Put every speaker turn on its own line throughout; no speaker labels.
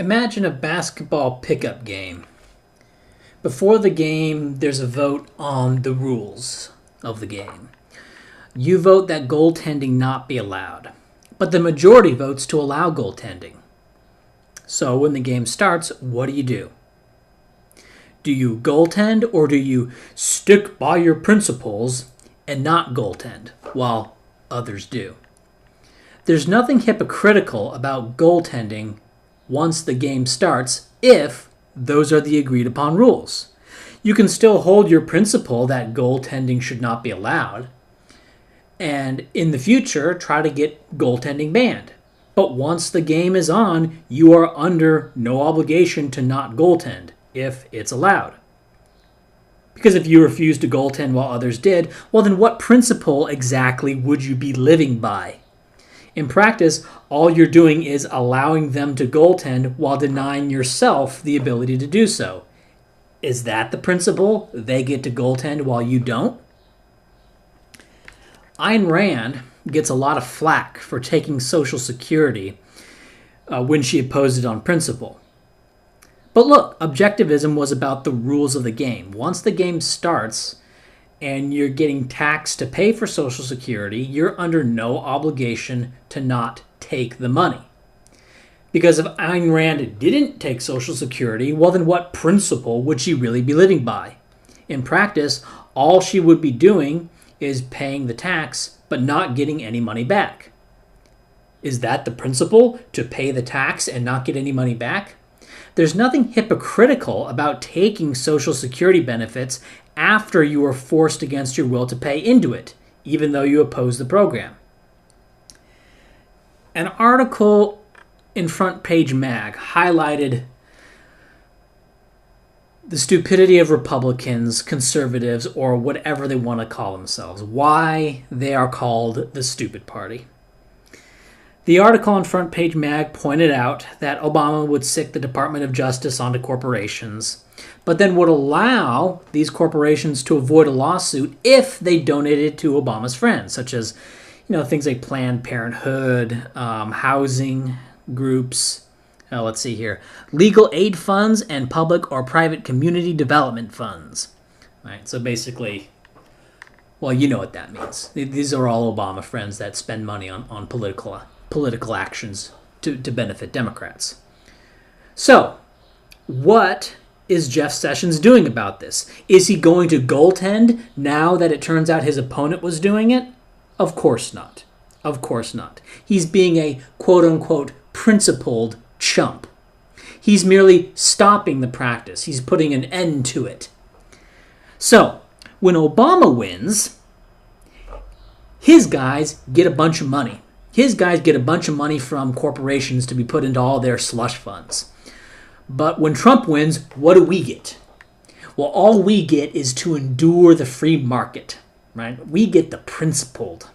Imagine a basketball pickup game. Before the game, there's a vote on the rules of the game. You vote that goaltending not be allowed, but the majority votes to allow goaltending. So when the game starts, what do? Do you goaltend or do you stick by your principles and not goaltend while others do? There's nothing hypocritical about goaltending once the game starts if those are the agreed upon rules. You can still hold your principle that goaltending should not be allowed, and in the future try to get goaltending banned. But once the game is on, you are under no obligation to not goaltend if it's allowed. Because if you refuse to goaltend while others did, well then what principle exactly would you be living by? In practice, all you're doing is allowing them to goaltend while denying yourself the ability to do so. Is that the principle? They get to goaltend while you don't? Ayn Rand gets a lot of flack for taking Social Security when she opposed it on principle. But look, objectivism was about the rules of the game. Once the game starts and you're getting taxed to pay for Social Security, you're under no obligation to not take the money. Because if Ayn Rand didn't take Social Security, well then what principle would she really be living by? In practice, all she would be doing is paying the tax but not getting any money back. Is that the principle, to pay the tax and not get any money back? There's nothing hypocritical about taking Social Security benefits after you are forced against your will to pay into it, even though you oppose the program. An article in Front Page Mag highlighted the stupidity of Republicans, conservatives, or whatever they want to call themselves, why they are called the stupid party. The article on Front Page Mag pointed out that Obama would sic the Department of Justice onto corporations, but then would allow these corporations to avoid a lawsuit if they donated to Obama's friends, such as things like Planned Parenthood, housing groups, let's see here, legal aid funds, and public or private community development funds. All right, so basically, well, you know what that means. These are all Obama friends that spend money on political actions to benefit Democrats. So, what is Jeff Sessions doing about this? Is he going to goaltend now that it turns out his opponent was doing it? Of course not. Of course not. He's being a quote-unquote principled chump. He's merely stopping the practice. He's putting an end to it. So, when Obama wins, his guys get a bunch of money. His guys get a bunch of money from corporations to be put into all their slush funds. But when Trump wins, what do we get? Well, all we get is to endure the free market, right? We get the principled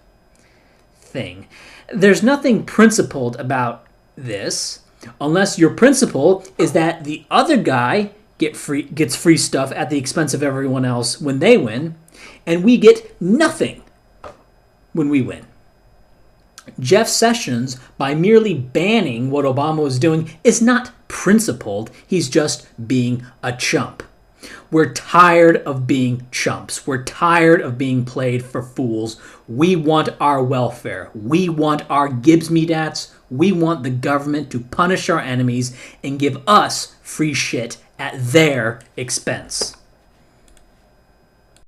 thing. There's nothing principled about this unless your principle is that the other guy gets free stuff at the expense of everyone else when they win, and we get nothing when we win. Jeff Sessions, by merely banning what Obama was doing, is not principled. He's just being a chump. We're tired of being chumps. We're tired of being played for fools. We want our welfare. We want our Gibbs me dats. We want the government to punish our enemies and give us free shit at their expense.